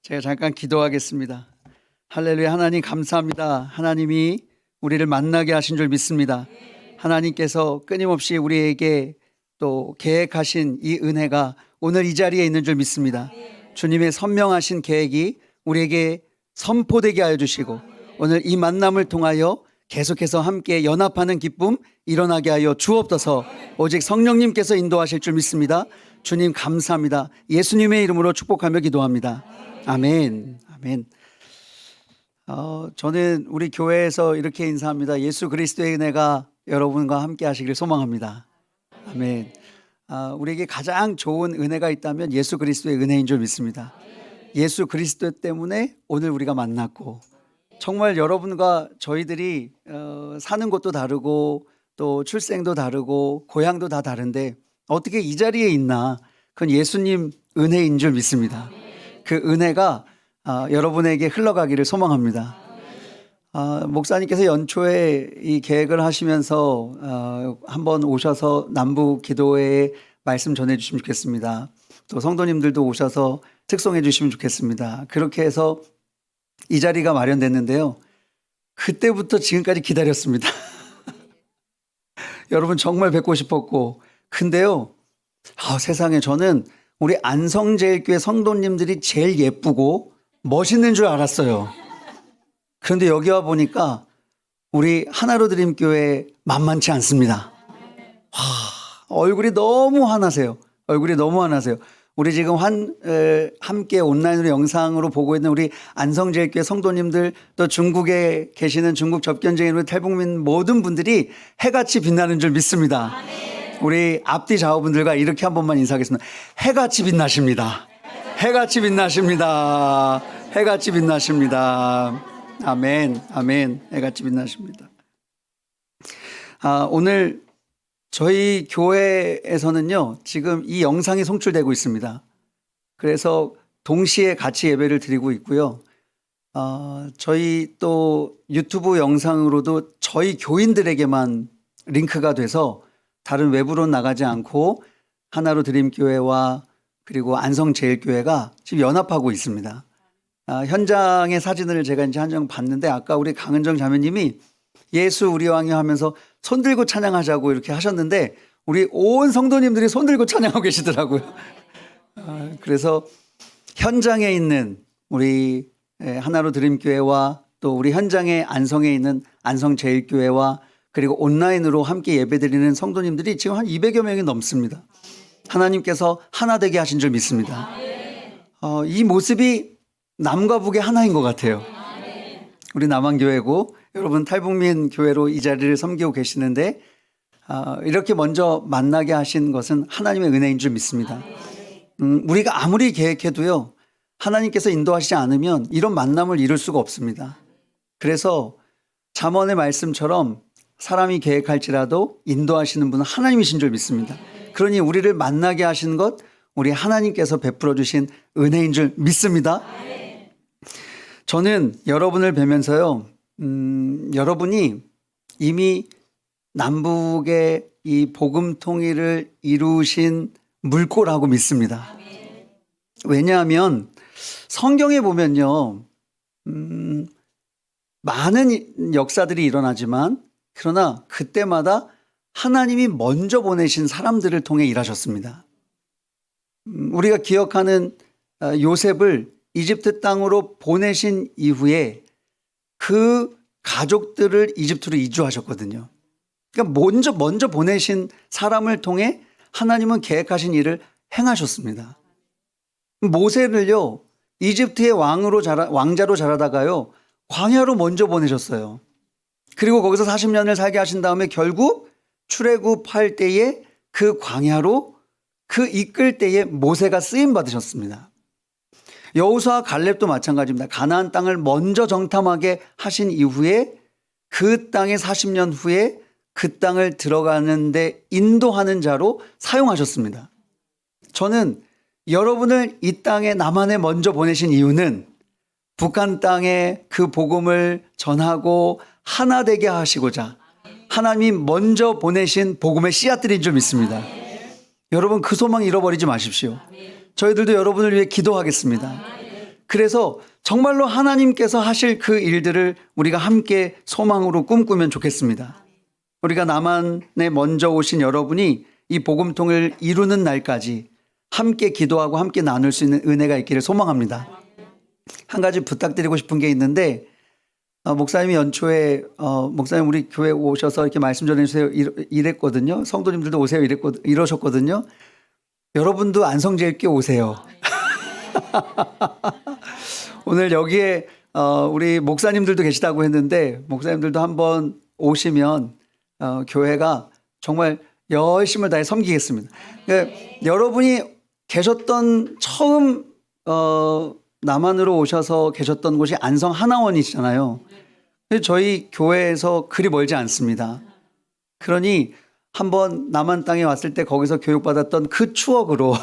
제가 잠깐 기도하겠습니다. 할렐루야. 하나님 감사합니다. 하나님이 우리를 만나게 하신 줄 믿습니다. 하나님께서 끊임없이 우리에게 또 계획하신 이 은혜가 오늘 이 자리에 있는 줄 믿습니다. 주님의 선명하신 계획이 우리에게 선포되게 하여 주시고 오늘 이 만남을 통하여 계속해서 함께 연합하는 기쁨 일어나게 하여 주옵소서. 오직 성령님께서 인도하실 줄 믿습니다. 주님 감사합니다. 예수님의 이름으로 축복하며 기도합니다. 아멘. 아멘. 저는 우리 교회에서 이렇게 인사합니다. 예수 그리스도의 은혜가 여러분과 함께 하시기를 소망합니다. 아멘. 우리에게 가장 좋은 은혜가 있다면 예수 그리스도의 은혜인 줄 믿습니다. 예수 그리스도 때문에 오늘 우리가 만났고, 정말 여러분과 저희들이 사는 곳도 다르고 또 출생도 다르고 고향도 다 다른데 어떻게 이 자리에 있나? 그건 예수님 은혜인 줄 믿습니다. 그 은혜가 여러분에게 흘러가기를 소망합니다. 목사님께서 연초에 이 계획을 하시면서 한번 오셔서 남부 기도회에 말씀 전해주시면 좋겠습니다. 또 성도님들도 오셔서 특송해 주시면 좋겠습니다. 그렇게 해서 이 자리가 마련됐는데요. 그때부터 지금까지 기다렸습니다. 여러분 정말 뵙고 싶었고, 근데요, 세상에 저는 우리 안성제일교회 성도님들이 제일 예쁘고 멋있는 줄 알았어요. 그런데 여기 와 보니까 우리 하나로드림교회 만만치 않습니다. 얼굴이 너무 환하세요. 얼굴이 너무 환하세요. 우리 지금 함께 온라인으로 영상으로 보고 있는 우리 안성제일교회 성도님들, 또 중국에 계시는 중국 접견쟁이로 탈북민 모든 분들이 해같이 빛나는 줄 믿습니다. 우리 앞뒤 좌우분들과 이렇게 한 번만 인사하겠습니다. 해같이 빛나십니다. 해같이 빛나십니다. 해같이 빛나십니다. 아멘, 아멘. 해같이 빛나십니다. 오늘 저희 교회에서는요, 지금 이 영상이 송출되고 있습니다. 그래서 동시에 같이 예배를 드리고 있고요. 저희 또 유튜브 영상으로도 저희 교인들에게만 링크가 돼서 다른 외부로 나가지 않고 하나로 드림교회와 그리고 안성제일교회가 지금 연합하고 있습니다. 현장의 사진을 제가 이제 한 장 봤는데, 아까 우리 강은정 자매님이 예수 우리 왕이여 하면서 손 들고 찬양하자고 이렇게 하셨는데 우리 온 성도님들이 손 들고 찬양하고 계시더라고요. 그래서 현장에 있는 우리 하나로 드림교회와 또 우리 현장에 안성에 있는 안성제일교회와 그리고 온라인으로 함께 예배드리는 성도님들이 지금 한 200여 명이 넘습니다. 하나님께서 하나 되게 하신 줄 믿습니다. 이 모습이 남과 북의 하나인 것 같아요. 우리 남한교회고 여러분 탈북민 교회로 이 자리를 섬기고 계시는데 이렇게 먼저 만나게 하신 것은 하나님의 은혜인 줄 믿습니다. 우리가 아무리 계획해도요, 하나님께서 인도하시지 않으면 이런 만남을 이룰 수가 없습니다. 그래서 잠언의 말씀처럼 사람이 계획할지라도 인도하시는 분은 하나님이신 줄 믿습니다. 그러니 우리를 만나게 하신 것, 우리 하나님께서 베풀어 주신 은혜인 줄 믿습니다. 저는 여러분을 뵈면서요, 여러분이 이미 남북의 이 복음 통일을 이루신 물꼬라고 믿습니다. 왜냐하면 성경에 보면요, 많은 역사들이 일어나지만 그러나 그때마다 하나님이 먼저 보내신 사람들을 통해 일하셨습니다. 우리가 기억하는 요셉을 이집트 땅으로 보내신 이후에 그 가족들을 이집트로 이주하셨거든요. 그러니까 먼저 보내신 사람을 통해 하나님은 계획하신 일을 행하셨습니다. 모세를요, 이집트의 왕자로 자라다가요, 광야로 먼저 보내셨어요. 그리고 거기서 40년을 살게 하신 다음에 결국 출애굽할 때에 그 광야로 그 이끌 때에 모세가 쓰임 받으셨습니다. 여호수아 갈렙도 마찬가지입니다. 가나안 땅을 먼저 정탐하게 하신 이후에 그 땅에 40년 후에 그 땅을 들어가는데 인도하는 자로 사용하셨습니다. 저는 여러분을 이 땅에 남한에 먼저 보내신 이유는 북한 땅에 그 복음을 전하고 하나 되게 하시고자 하나님이 먼저 보내신 복음의 씨앗들인 줄 믿습니다. 여러분 그 소망 잃어버리지 마십시오. 저희들도 여러분을 위해 기도하겠습니다. 그래서 정말로 하나님께서 하실 그 일들을 우리가 함께 소망으로 꿈꾸면 좋겠습니다. 우리가 남한에 먼저 오신 여러분이 이 복음통을 이루는 날까지 함께 기도하고 함께 나눌 수 있는 은혜가 있기를 소망합니다. 한 가지 부탁드리고 싶은 게 있는데, 목사님이 연초에 목사님 우리 교회 오셔서 이렇게 말씀 전해주세요 이랬거든요. 성도님들도 오세요 이러셨거든요. 여러분도 안성제일교회 오세요. 오늘 여기에 우리 목사님들도 계시다고 했는데, 목사님들도 한번 오시면 교회가 정말 열심을 다해 섬기겠습니다. 그러니까 여러분이 계셨던 처음 남한으로 오셔서 계셨던 곳이 안성 하나원이시잖아요. 저희 교회에서 그리 멀지 않습니다. 그러니 한번 남한 땅에 왔을 때 거기서 교육받았던 그 추억으로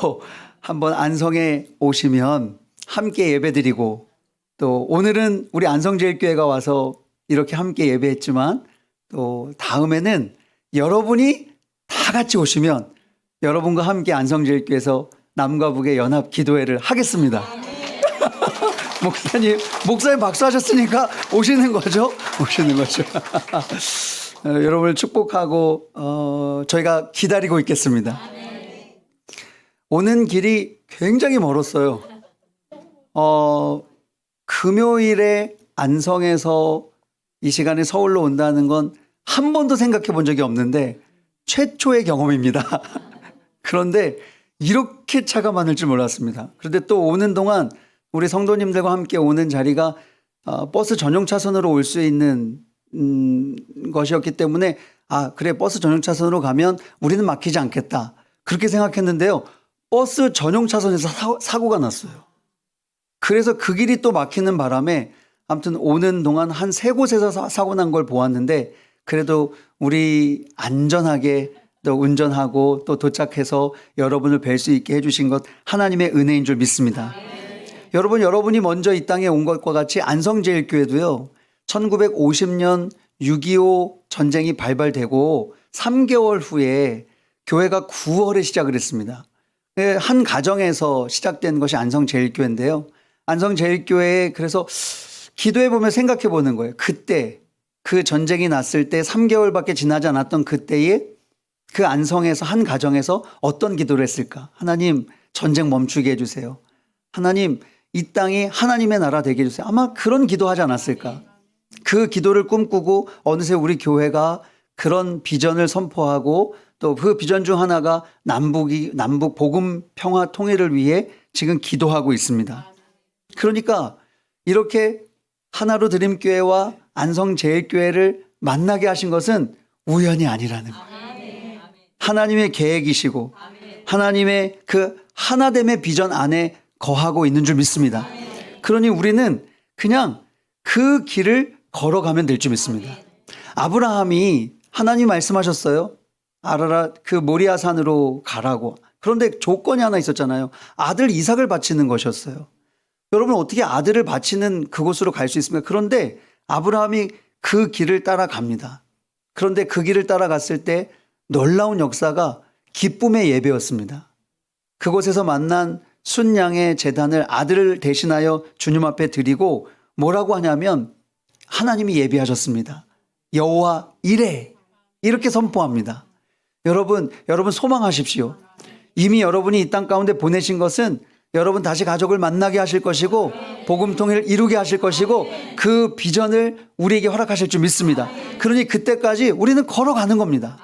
한번 안성에 오시면 함께 예배드리고, 또 오늘은 우리 안성제일교회가 와서 이렇게 함께 예배했지만 또 다음에는 여러분이 다 같이 오시면 여러분과 함께 안성제일교회에서 남과 북의 연합 기도회를 하겠습니다. 목사님 박수하셨으니까 오시는 거죠? 오시는 거죠. 여러분을 축복하고 저희가 기다리고 있겠습니다. 오는 길이 굉장히 멀었어요. 금요일에 안성에서 이 시간에 서울로 온다는 건 한 번도 생각해 본 적이 없는데 최초의 경험입니다. 그런데 이렇게 차가 많을 줄 몰랐습니다. 그런데 또 오는 동안 우리 성도님들과 함께 오는 자리가 버스 전용 차선으로 올 수 있는 것이었기 때문에 그래 버스 전용 차선으로 가면 우리는 막히지 않겠다 그렇게 생각했는데요. 버스 전용 차선에서 사고가 났어요. 그래서 그 길이 또 막히는 바람에 아무튼 오는 동안 한 3곳에서 사고 난 걸 보았는데, 그래도 우리 안전하게 또 운전하고 또 도착해서 여러분을 뵐 수 있게 해주신 것 하나님의 은혜인 줄 믿습니다. 여러분이 먼저 이 땅에 온 것과 같이 안성제일교회도요, 1950년 6.25 전쟁이 발발되고 3개월 후에 교회가 9월에 시작을 했습니다. 한 가정에서 시작된 것이 안성제일교회인데요. 안성제일교회에 그래서 기도해 보면 생각해 보는 거예요. 그때 그 전쟁이 났을 때 3개월밖에 지나지 않았던 그때에 그 안성에서 한 가정에서 어떤 기도를 했을까? 하나님 전쟁 멈추게 해주세요. 하나님 이 땅이 하나님의 나라 되게 해주세요. 아마 그런 기도하지 않았을까? 그 기도를 꿈꾸고 어느새 우리 교회가 그런 비전을 선포하고 또 그 비전 중 하나가 남북 복음 평화 통일을 위해 지금 기도하고 있습니다. 그러니까 이렇게 하나로 드림교회와 안성제일교회를 만나게 하신 것은 우연이 아니라는 거예요. 하나님의 계획이시고 하나님의 그 하나됨의 비전 안에 거하고 있는 줄 믿습니다. 그러니 우리는 그냥 그 길을 걸어가면 될 줄 믿습니다. 아브라함이 하나님 말씀하셨어요. 아라랏 그 모리아 산으로 가라고. 그런데 조건이 하나 있었잖아요. 아들 이삭을 바치는 것이었어요. 여러분 어떻게 아들을 바치는 그곳으로 갈 수 있습니까? 그런데 아브라함이 그 길을 따라갑니다. 그런데 그 길을 따라갔을 때 놀라운 역사가 기쁨의 예배였습니다. 그곳에서 만난 순양의 제단을 아들을 대신하여 주님 앞에 드리고 뭐라고 하냐면 하나님이 예비하셨습니다. 여호와 이레 이렇게 선포합니다. 여러분 소망하십시오. 이미 여러분이 이 땅 가운데 보내신 것은 여러분 다시 가족을 만나게 하실 것이고 복음 통일을 이루게 하실 것이고 그 비전을 우리에게 허락하실 줄 믿습니다. 그러니 그때까지 우리는 걸어가는 겁니다.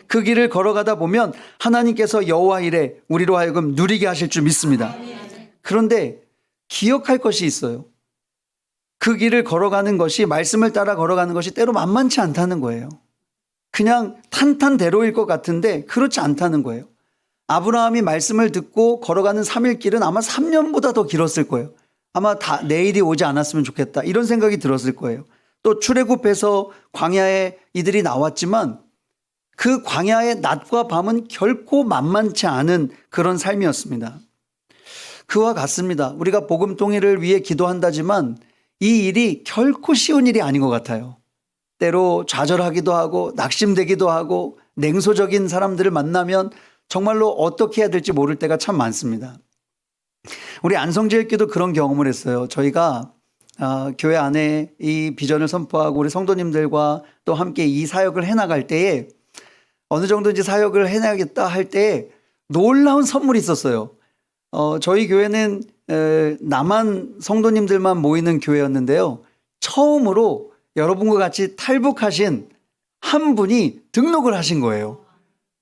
그 길을 걸어가다 보면 하나님께서 여호와 이레 우리로 하여금 누리게 하실 줄 믿습니다. 그런데 기억할 것이 있어요. 그 길을 걸어가는 것이 말씀을 따라 걸어가는 것이 때로 만만치 않다는 거예요. 그냥 탄탄대로일 것 같은데 그렇지 않다는 거예요. 아브라함이 말씀을 듣고 걸어가는 3일 길은 아마 3년보다 더 길었을 거예요. 아마 내일이 오지 않았으면 좋겠다 이런 생각이 들었을 거예요. 또 출애굽해서 광야에 이들이 나왔지만 그 광야의 낮과 밤은 결코 만만치 않은 그런 삶이었습니다. 그와 같습니다. 우리가 복음 통일을 위해 기도한다지만 이 일이 결코 쉬운 일이 아닌 것 같아요. 때로 좌절하기도 하고 낙심되기도 하고 냉소적인 사람들을 만나면 정말로 어떻게 해야 될지 모를 때가 참 많습니다. 우리 안성지일교도 그런 경험을 했어요. 저희가 교회 안에 이 비전을 선포하고 우리 성도님들과 또 함께 이 사역을 해나갈 때에 어느 정도 이제 사역을 해나가겠다 할 때에 놀라운 선물이 있었어요. 저희 교회는 남한 성도님들만 모이는 교회였는데요. 처음으로 여러분과 같이 탈북하신 한 분이 등록을 하신 거예요.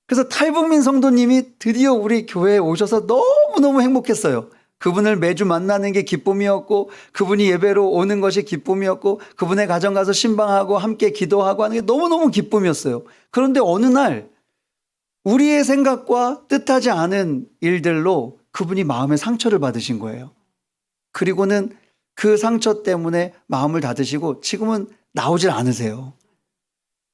그래서 탈북민 성도님이 드디어 우리 교회에 오셔서 너무너무 행복했어요. 그분을 매주 만나는 게 기쁨이었고, 그분이 예배로 오는 것이 기쁨이었고, 그분의 가정 가서 신방하고 함께 기도하고 하는 게 너무너무 기쁨이었어요. 그런데 어느 날 우리의 생각과 뜻하지 않은 일들로 그분이 마음의 상처를 받으신 거예요. 그리고는 그 상처 때문에 마음을 닫으시고 지금은 나오질 않으세요.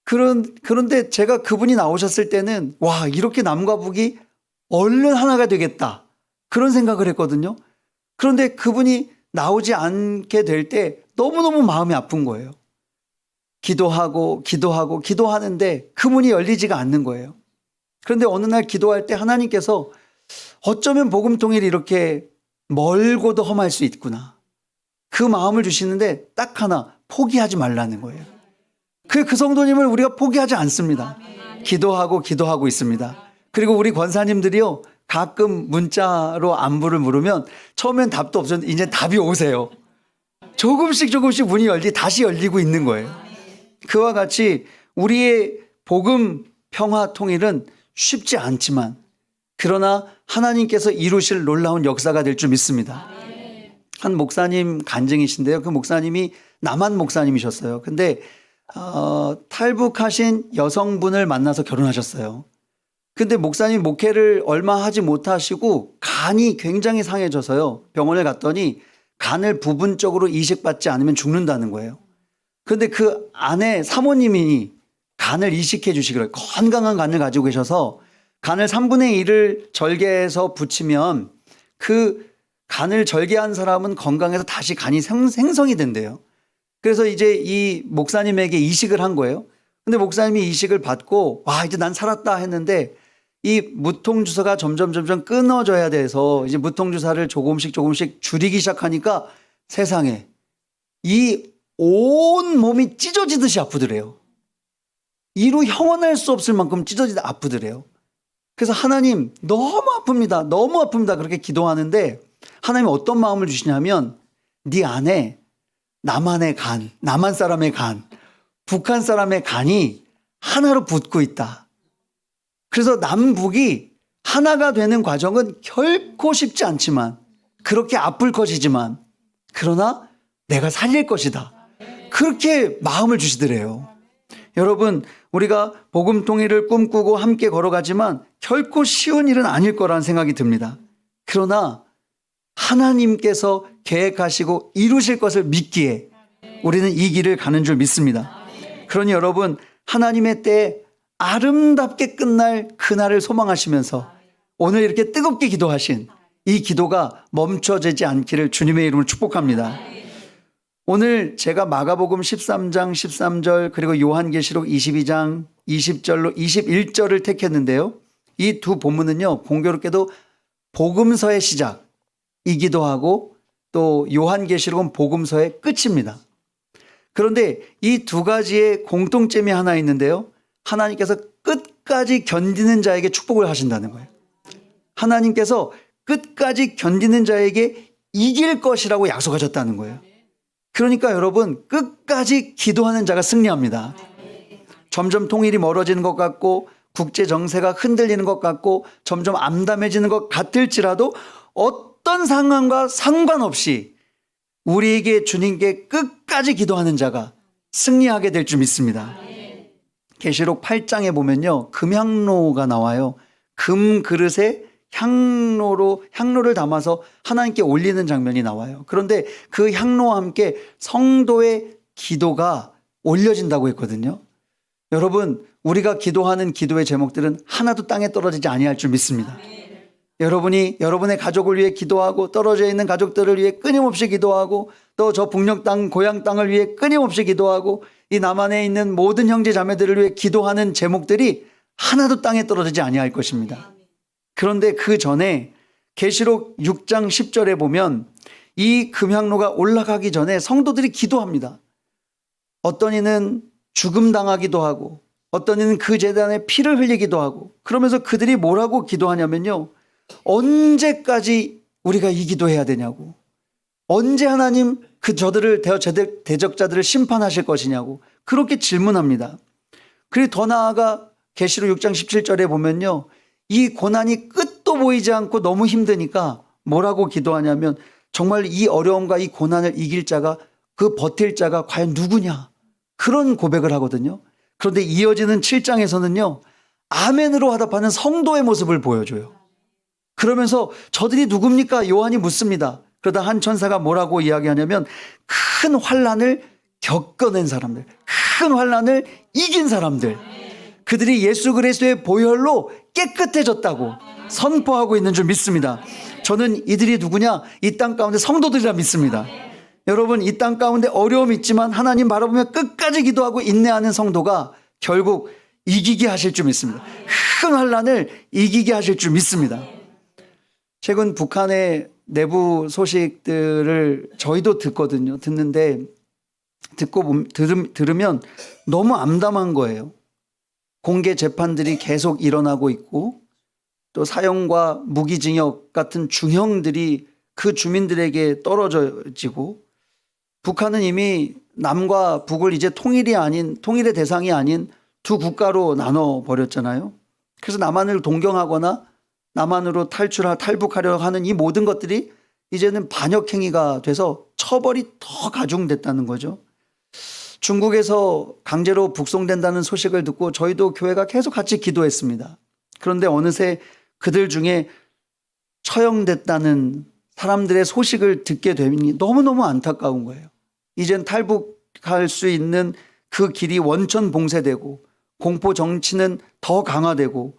그런데 제가 그분이 나오셨을 때는 와, 이렇게 남과 북이 얼른 하나가 되겠다. 그런 생각을 했거든요. 그런데 그분이 나오지 않게 될 때 너무너무 마음이 아픈 거예요. 기도하는데 그 문이 열리지가 않는 거예요. 그런데 어느 날 기도할 때 하나님께서 어쩌면 복음통일이 이렇게 멀고도 험할 수 있구나. 그 마음을 주시는데 딱 하나, 포기하지 말라는 거예요. 그 성도님을 우리가 포기하지 않습니다. 기도하고 있습니다. 그리고 우리 권사님들이요, 가끔 문자로 안부를 물으면 처음엔 답도 없었는데 이제 답이 오세요. 조금씩 문이 다시 열리고 있는 거예요. 그와 같이 우리의 복음 평화 통일은 쉽지 않지만 그러나 하나님께서 이루실 놀라운 역사가 될 줄 믿습니다. 한 목사님 간증이신데요. 그 목사님이 남한 목사님이셨어요. 근데 탈북하신 여성분을 만나서 결혼하셨어요. 근데 목사님 목회를 얼마 하지 못하시고 간이 굉장히 상해져서요. 병원을 갔더니 간을 부분적으로 이식받지 않으면 죽는다는 거예요. 그런데 그 아내 사모님이 간을 이식해 주시기로, 건강한 간을 가지고 계셔서 간을 3분의 1을 절개해서 붙이면 그 간을 절개한 사람은 건강해서 다시 간이 생성이 된대요. 그래서 이제 이 목사님에게 이식을 한 거예요. 근데 목사님이 이식을 받고 와, 이제 난 살았다 했는데 이 무통주사가 점점 끊어져야 돼서 이제 무통주사를 조금씩 줄이기 시작하니까 세상에 이 온 몸이 찢어지듯이 아프더래요. 이루 형언할 수 없을 만큼 찢어지듯 아프더래요. 그래서 하나님 너무 아픕니다. 그렇게 기도하는데 하나님 어떤 마음을 주시냐면 네 안에 남한의 간, 남한 사람의 간, 북한 사람의 간이 하나로 붙고 있다. 그래서 남북이 하나가 되는 과정은 결코 쉽지 않지만 그렇게 아플 것이지만 그러나 내가 살릴 것이다. 그렇게 마음을 주시더래요. 여러분, 우리가 복음 통일을 꿈꾸고 함께 걸어가지만 결코 쉬운 일은 아닐 거라는 생각이 듭니다. 그러나 하나님께서 계획하시고 이루실 것을 믿기에 우리는 이 길을 가는 줄 믿습니다. 그러니 여러분, 하나님의 때에 아름답게 끝날 그날을 소망하시면서 오늘 이렇게 뜨겁게 기도하신 이 기도가 멈춰지지 않기를 주님의 이름으로 축복합니다. 오늘 제가 마가복음 13장 13절 그리고 요한계시록 22장 20절로 21절을 택했는데요. 이 두 본문은요, 공교롭게도 복음서의 시작이기도 하고 또 요한계시록은 복음서의 끝입니다. 그런데 이 두 가지의 공통점이 하나 있는데요. 하나님께서 끝까지 견디는 자에게 축복을 하신다는 거예요. 하나님께서 끝까지 견디는 자에게 이길 것이라고 약속하셨다는 거예요. 그러니까 여러분, 끝까지 기도하는 자가 승리합니다. 점점 통일이 멀어지는 것 같고 국제 정세가 흔들리는 것 같고 점점 암담해지는 것 같을지라도 어떤 상황과 상관없이 우리에게 주님께 끝까지 기도하는 자가 승리하게 될 줄 믿습니다. 계시록 8장에 보면요, 금향로가 나와요. 금 그릇에 향로를 담아서 하나님께 올리는 장면이 나와요. 그런데 그 향로와 함께 성도의 기도가 올려진다고 했거든요. 여러분, 우리가 기도하는 기도의 제목들은 하나도 땅에 떨어지지 아니할 줄 믿습니다. 여러분이 여러분의 가족을 위해 기도하고 떨어져 있는 가족들을 위해 끊임없이 기도하고 또 저 북녘 땅, 고향 땅을 위해 끊임없이 기도하고 이 남한에 있는 모든 형제 자매들을 위해 기도하는 제목들이 하나도 땅에 떨어지지 아니할 것입니다. 그런데 그 전에 계시록 6장 10절에 보면 이 금향로가 올라가기 전에 성도들이 기도합니다. 어떤 이는 죽음 당하기도 하고 어떤 이는 그 제단에 피를 흘리기도 하고, 그러면서 그들이 뭐라고 기도하냐면요, 언제까지 우리가 이 기도해야 되냐고, 언제 하나님 저들을 대적자들을 심판하실 것이냐고 그렇게 질문합니다. 그리고 더 나아가 계시록 6장 17절에 보면요, 이 고난이 끝도 보이지 않고 너무 힘드니까 뭐라고 기도하냐면 정말 이 어려움과 이 고난을 이길 자가, 그 버틸 자가 과연 누구냐, 그런 고백을 하거든요. 그런데 이어지는 7장에서는요 아멘으로 화답하는 성도의 모습을 보여줘요. 그러면서 저들이 누굽니까? 요한이 묻습니다. 그러다 한 천사가 뭐라고 이야기하냐면 큰 환난을 겪어낸 사람들, 큰 환난을 이긴 사람들, 그들이 예수 그리스도의 보혈로 깨끗해졌다고 선포하고 있는 줄 믿습니다. 저는 이들이 누구냐? 이 땅 가운데 성도들이라 믿습니다. 여러분, 이 땅 가운데 어려움이 있지만 하나님 바라보며 끝까지 기도하고 인내하는 성도가 결국 이기게 하실 줄 믿습니다. 큰 환난을 이기게 하실 줄 믿습니다. 최근 북한의 내부 소식들을 저희도 듣는데 들으면 너무 암담한 거예요. 공개 재판들이 계속 일어나고 있고 또 사형과 무기징역 같은 중형들이 그 주민들에게 떨어지고, 북한은 이미 남과 북을 이제 통일의 대상이 아닌 두 국가로 나눠 버렸잖아요. 그래서 남한을 동경하거나 남한으로 탈북하려 하는 이 모든 것들이 이제는 반역 행위가 돼서 처벌이 더 가중됐다는 거죠. 중국에서 강제로 북송된다는 소식을 듣고 저희도 교회가 계속 같이 기도했습니다. 그런데 어느새 그들 중에 처형됐다는 사람들의 소식을 듣게 되니 너무너무 안타까운 거예요. 이젠 탈북할 수 있는 그 길이 원천 봉쇄되고 공포 정치는 더 강화되고,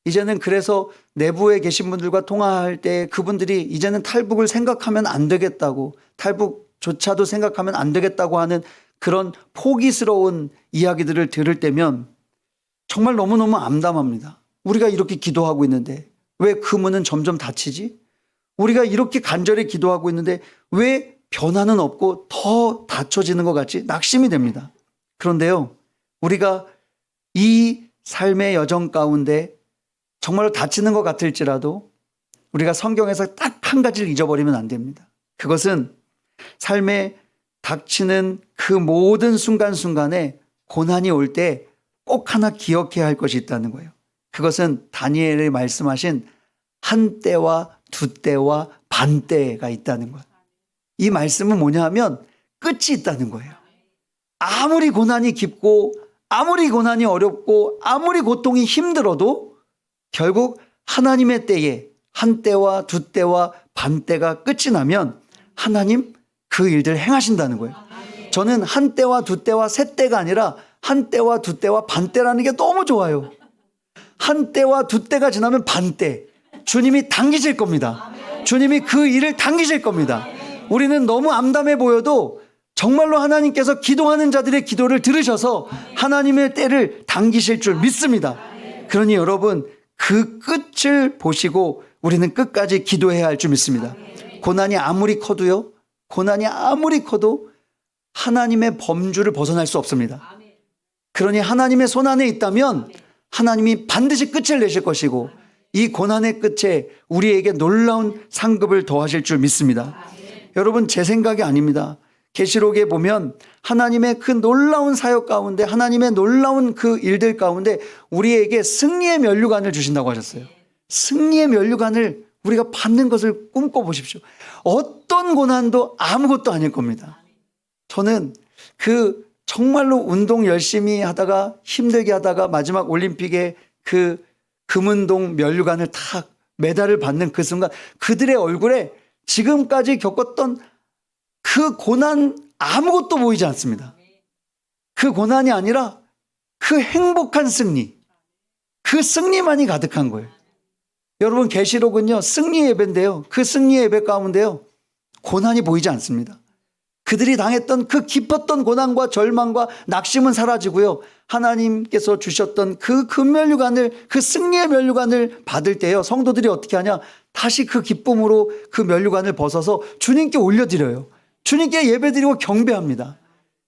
이제는 그래서 내부에 계신 분들과 통화할 때 그분들이 이제는 탈북을 생각하면 안 되겠다고, 탈북조차도 생각하면 안 되겠다고 하는 그런 포기스러운 이야기들을 들을 때면 정말 너무너무 암담합니다. 우리가 이렇게 기도하고 있는데 왜 그 문은 점점 닫히지? 우리가 이렇게 간절히 기도하고 있는데 왜 변화는 없고 더 닫혀지는 것 같지? 낙심이 됩니다. 그런데요, 우리가 이 삶의 여정 가운데 정말로 닫히는 것 같을지라도 우리가 성경에서 딱 한 가지를 잊어버리면 안 됩니다. 그것은 삶에 닥치는 그 모든 순간순간에 고난이 올 때 꼭 하나 기억해야 할 것이 있다는 거예요. 그것은 다니엘이 말씀하신 한 때와 두 때와 반 때가 있다는 거예요. 이 말씀은 뭐냐 하면 끝이 있다는 거예요. 아무리 고난이 깊고 아무리 고난이 어렵고 아무리 고통이 힘들어도 결국 하나님의 때에 한 때와 두 때와 반 때가 끝이 나면 하나님 그 일들을 행하신다는 거예요. 저는 한 때와 두 때와 세 때가 아니라 한 때와 두 때와 반 때라는 게 너무 좋아요. 한 때와 두 때가 지나면 반 때, 주님이 당기실 겁니다. 주님이 그 일을 당기실 겁니다. 우리는 너무 암담해 보여도 정말로 하나님께서 기도하는 자들의 기도를 들으셔서 하나님의 때를 당기실 줄 믿습니다. 그러니 여러분, 그 끝을 보시고 우리는 끝까지 기도해야 할 줄 믿습니다. 고난이 아무리 커도요, 고난이 아무리 커도 하나님의 범주를 벗어날 수 없습니다. 그러니 하나님의 손 안에 있다면 하나님이 반드시 끝을 내실 것이고 이 고난의 끝에 우리에게 놀라운 상급을 더하실 줄 믿습니다. 여러분, 제 생각이 아닙니다. 계시록에 보면 하나님의 그 놀라운 사역 가운데, 하나님의 놀라운 그 일들 가운데 우리에게 승리의 면류관을 주신다고 하셨어요. 승리의 면류관을 우리가 받는 것을 꿈꿔보십시오. 어떤 고난도 아무것도 아닐 겁니다. 저는 그 정말로 운동 열심히 하다가 힘들게 하다가 마지막 올림픽에 그 금운동 면류관을 탁 메달을 받는 그 순간 그들의 얼굴에 지금까지 겪었던 그 고난 아무것도 보이지 않습니다. 그 고난이 아니라 그 행복한 승리, 그 승리만이 가득한 거예요. 여러분, 계시록은요 승리 예배인데요, 그 승리 예배 가운데요 고난이 보이지 않습니다. 그들이 당했던 그 깊었던 고난과 절망과 낙심은 사라지고요, 하나님께서 주셨던 그 금면류관을, 그 승리의 면류관을 받을 때요 성도들이 어떻게 하냐, 다시 그 기쁨으로 그 면류관을 벗어서 주님께 올려드려요. 주님께 예배드리고 경배합니다.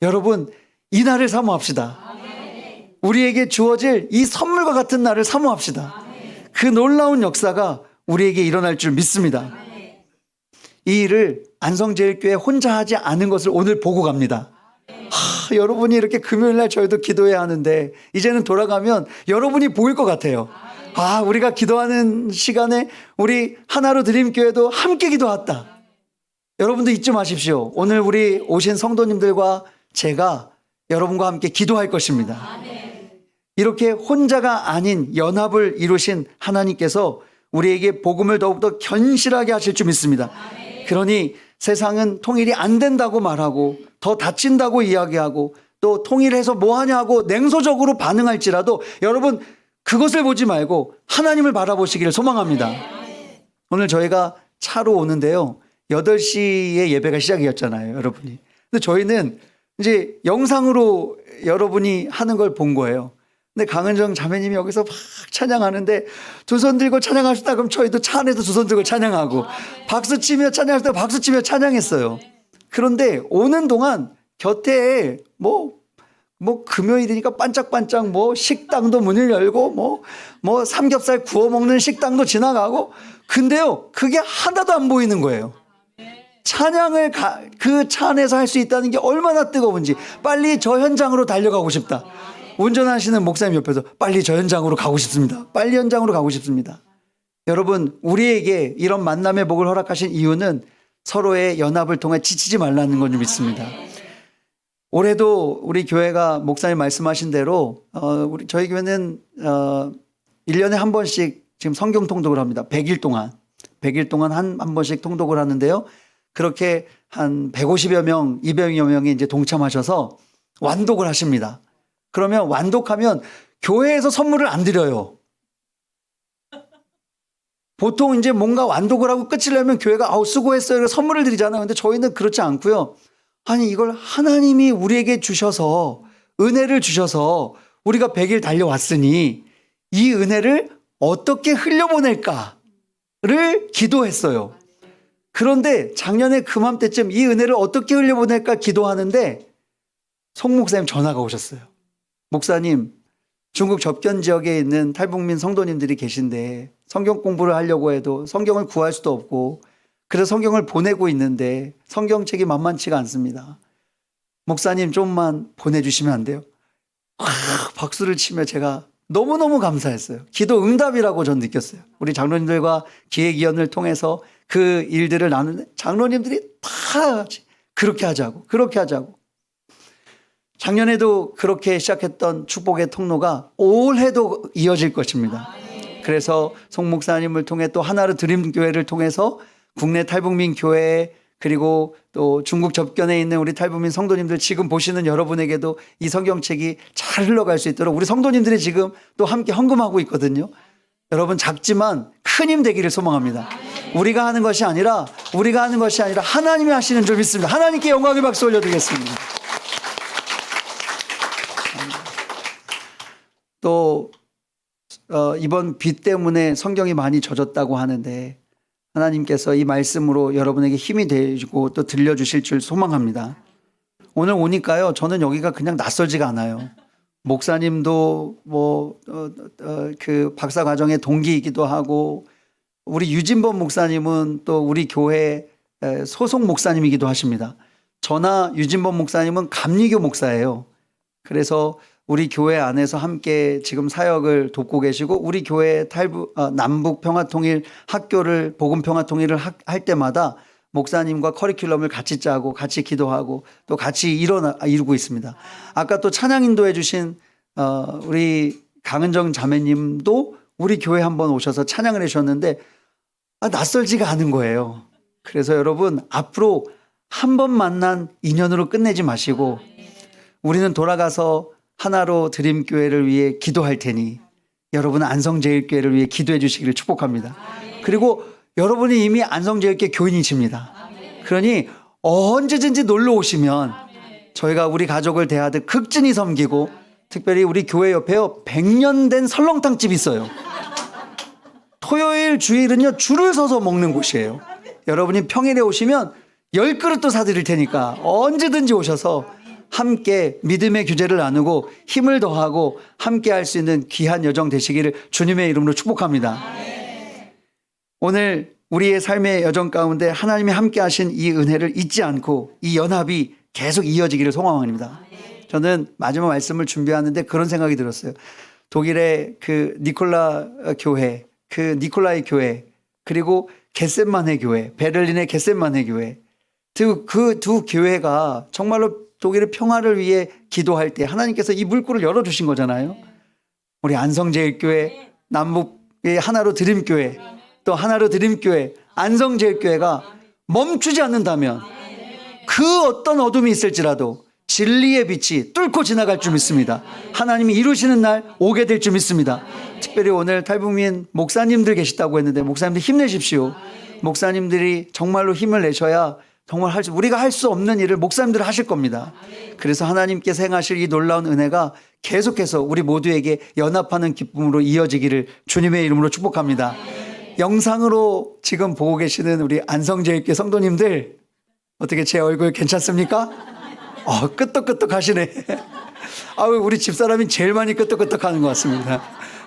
여러분, 이 날을 사모합시다. 우리에게 주어질 이 선물과 같은 날을 사모합시다. 그 놀라운 역사가 우리에게 일어날 줄 믿습니다. 이 일을 안성제일교회 혼자 하지 않은 것을 오늘 보고 갑니다. 여러분이 이렇게 금요일날 저희도 기도해야 하는데 이제는 돌아가면 여러분이 보일 것 같아요. 우리가 기도하는 시간에 우리 하나로 드림교회도 함께 기도했다. 여러분도 잊지 마십시오. 오늘 우리 오신 성도님들과 제가 여러분과 함께 기도할 것입니다. 이렇게 혼자가 아닌 연합을 이루신 하나님께서 우리에게 복음을 더욱더 견실하게 하실 줄 믿습니다. 그러니 세상은 통일이 안 된다고 말하고 더 다친다고 이야기하고 또 통일해서 뭐하냐고 냉소적으로 반응할지라도 여러분 그것을 보지 말고 하나님을 바라보시기를 소망합니다. 오늘 저희가 차로 오는데요. 8시에 예배가 시작이었잖아요, 여러분이. 근데 저희는 이제 영상으로 여러분이 하는 걸 본 거예요. 근데 강은정 자매님이 여기서 막 찬양하는데 두 손 들고 찬양하시다 그럼 저희도 차 안에서 두 손 들고 찬양하고 박수 치며 찬양하시다 박수 치며 찬양했어요. 그런데 오는 동안 곁에 뭐 금요일이니까 반짝반짝 식당도 문을 열고 뭐 삼겹살 구워 먹는 식당도 지나가고 근데요 그게 하나도 안 보이는 거예요. 찬양을 그 차 안에서 할 수 있다는 게 얼마나 뜨거운지 빨리 저 현장으로 달려가고 싶다. 운전하시는 목사님 옆에서 빨리 저 현장으로 가고 싶습니다. 빨리 현장으로 가고 싶습니다. 여러분 우리에게 이런 만남의 복을 허락하신 이유는 서로의 연합을 통해 지치지 말라는 건 좀 믿습니다. 올해도 우리 교회가 목사님 말씀하신 대로 저희 교회는 1년에 한 번씩 지금 성경 통독을 합니다. 100일 동안 한 번씩 통독을 하는데요. 그렇게 한 150여 명, 200여 명이 이제 동참하셔서 완독을 하십니다. 그러면 완독하면 교회에서 선물을 안 드려요. 보통 이제 뭔가 완독을 하고 끝을 내면 교회가 수고했어요. 선물을 드리잖아요. 근데 저희는 그렇지 않고요. 아니 이걸 하나님이 우리에게 주셔서 은혜를 주셔서 우리가 100일 달려왔으니 이 은혜를 어떻게 흘려보낼까를 기도했어요. 그런데 작년에 그맘때쯤 이 은혜를 어떻게 흘려보낼까 기도하는데 송 목사님 전화가 오셨어요. 목사님, 중국 접견 지역에 있는 탈북민 성도님들이 계신데 성경 공부를 하려고 해도 성경을 구할 수도 없고 그래서 성경을 보내고 있는데 성경책이 만만치가 않습니다. 목사님 좀만 보내주시면 안 돼요? 박수를 치며 제가 너무너무 감사했어요. 기도 응답이라고 전 느꼈어요. 우리 장로님들과 기획위원을 통해서 그 일들을 나누는 장로님들이 다 그렇게 하자고. 작년에도 그렇게 시작했던 축복의 통로가 올해도 이어질 것입니다. 그래서 송 목사님을 통해 또 하나로 드림교회를 통해서 국내 탈북민 교회 그리고 또 중국 접견에 있는 우리 탈북민 성도님들 지금 보시는 여러분에게도 이 성경책이 잘 흘러갈 수 있도록 우리 성도님들이 지금 또 함께 헌금하고 있거든요. 여러분 작지만 큰 힘 되기를 소망합니다. 우리가 하는 것이 아니라 하나님이 하시는 줄 믿습니다. 하나님께 영광의 박수 올려드리겠습니다. 또 이번 비 때문에 성경이 많이 젖었다고 하는데 하나님께서 이 말씀으로 여러분에게 힘이 되고 또 들려주실 줄 소망합니다. 오늘 오니까요 저는 여기가 그냥 낯설지가 않아요. 목사님도 그 박사 과정의 동기이기도 하고 우리 유진범 목사님은 또 우리 교회 소속 목사님이기도 하십니다. 저나 유진범 목사님은 감리교 목사예요. 그래서 우리 교회 안에서 함께 지금 사역을 돕고 계시고 우리 교회 남북 평화통일 학교를 복음 평화통일을 할 때마다 목사님과 커리큘럼을 같이 짜고 같이 기도하고 또 같이 이루고 있습니다. 아까 또 찬양 인도해 주신 우리 강은정 자매님도 우리 교회 한번 오셔서 찬양을 해주셨는데 낯설지가 않은 거예요. 그래서 여러분 앞으로 한 번 만난 인연으로 끝내지 마시고 우리는 돌아가서 하나로 드림교회를 위해 기도할 테니 여러분은 안성제일교회를 위해 기도해 주시기를 축복합니다. 그리고 여러분이 이미 안성제일교회 교인이십니다. 그러니 언제든지 놀러 오시면 저희가 우리 가족을 대하듯 극진히 섬기고 특별히 우리 교회 옆에요 100년 된 설렁탕집이 있어요. 토요일 주일은요 줄을 서서 먹는 곳이에요. 여러분이 평일에 오시면 10그릇도 사드릴 테니까 언제든지 오셔서 함께 믿음의 규제를 나누고 힘을 더하고 함께 할 수 있는 귀한 여정 되시기를 주님의 이름으로 축복합니다. 오늘 우리의 삶의 여정 가운데 하나님이 함께 하신 이 은혜를 잊지 않고 이 연합이 계속 이어지기를 소망합니다. 저는 마지막 말씀을 준비하는데 그런 생각이 들었어요. 독일의 그 니콜라 교회, 그 니콜라이 교회, 그리고 겟셋마네 교회, 베를린의 겟셋마네 교회, 그 두 교회가 정말로 독일의 평화를 위해 기도할 때 하나님께서 이 물꼬를 열어주신 거잖아요. 우리 안성제일교회, 남북의 하나로 드림교회, 또 하나로 드림교회, 안성제일교회가 멈추지 않는다면 그 어떤 어둠이 있을지라도 진리의 빛이 뚫고 지나갈 줄 믿습니다. 하나님이 이루시는 날 오게 될 줄 믿습니다. 특별히 오늘 탈북민 목사님들 계시다고 했는데 목사님들 힘내십시오. 목사님들이 정말로 힘을 내셔야 정말 우리가 할 수 없는 일을 목사님들 하실 겁니다. 그래서 하나님께서 행하실 이 놀라운 은혜가 계속해서 우리 모두에게 연합하는 기쁨으로 이어지기를 주님의 이름으로 축복합니다. 영상으로 지금 보고 계시는 우리 안성제일교회 성도님들 어떻게 제 얼굴 괜찮습니까? 끄떡끄떡 하시네. 우리 집사람이 제일 많이 끄떡끄떡 하는 것 같습니다.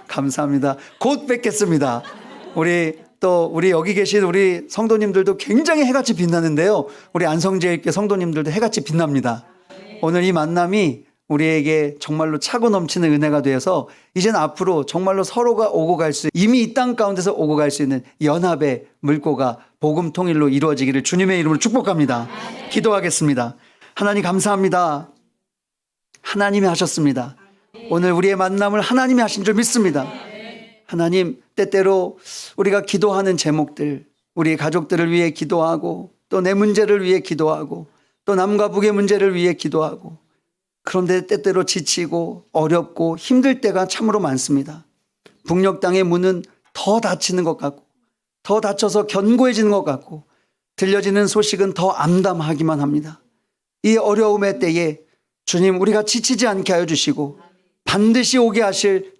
감사합니다. 곧 뵙겠습니다. 우리 여기 계신 우리 성도님들도 굉장히 해같이 빛나는데요. 우리 안성제일교회 성도님들도 해같이 빛납니다. 오늘 이 만남이 우리에게 정말로 차고 넘치는 은혜가 되어서 이제는 앞으로 정말로 서로가 오고 갈 수, 이미 이 땅 가운데서 오고 갈 수 있는 연합의 물꼬가 복음 통일로 이루어지기를 주님의 이름으로 축복합니다. 기도하겠습니다. 하나님 감사합니다. 하나님이 하셨습니다. 오늘 우리의 만남을 하나님이 하신 줄 믿습니다. 하나님, 때때로 우리가 기도하는 제목들, 우리 가족들을 위해 기도하고 또 내 문제를 위해 기도하고 또 남과 북의 문제를 위해 기도하고, 그런데 때때로 지치고 어렵고 힘들 때가 참으로 많습니다. 북녘 땅의 문은 더 닫히는 것 같고 더 닫혀서 견고해지는 것 같고 들려지는 소식은 더 암담하기만 합니다. 이 어려움의 때에 주님, 우리가 지치지 않게 하여 주시고 반드시 오게 하실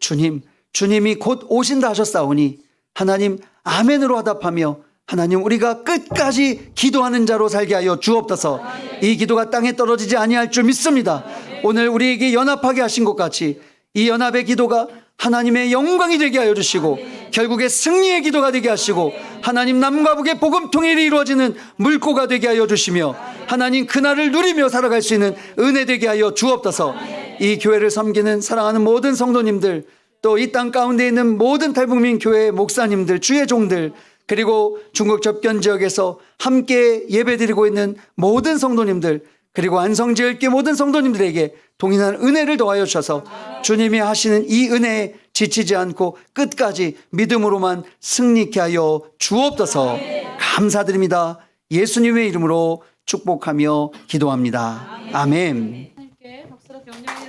주님이 곧 오신다 하셨사오니 하나님 아멘으로 화답하며 하나님, 우리가 끝까지 기도하는 자로 살게 하여 주옵소서. 이 기도가 땅에 떨어지지 아니할 줄 믿습니다. 오늘 우리에게 연합하게 하신 것 같이 이 연합의 기도가 하나님의 영광이 되게 하여 주시고 결국에 승리의 기도가 되게 하시고 하나님, 남과 북의 복음 통일이 이루어지는 물꼬가 되게 하여 주시며 하나님, 그날을 누리며 살아갈 수 있는 은혜 되게 하여 주옵소서. 이 교회를 섬기는 사랑하는 모든 성도님들, 또 이 땅 가운데 있는 모든 탈북민 교회 목사님들, 주의 종들, 그리고 중국 접견 지역에서 함께 예배드리고 있는 모든 성도님들, 그리고 안성제일교회 모든 성도님들에게 동일한 은혜를 더하여 주셔서 주님이 하시는 이 은혜에 지치지 않고 끝까지 믿음으로만 승리케 하여 주옵소서. 감사드립니다. 예수님의 이름으로 축복하며 기도합니다. 아멘. 하나님께 박수로 격려해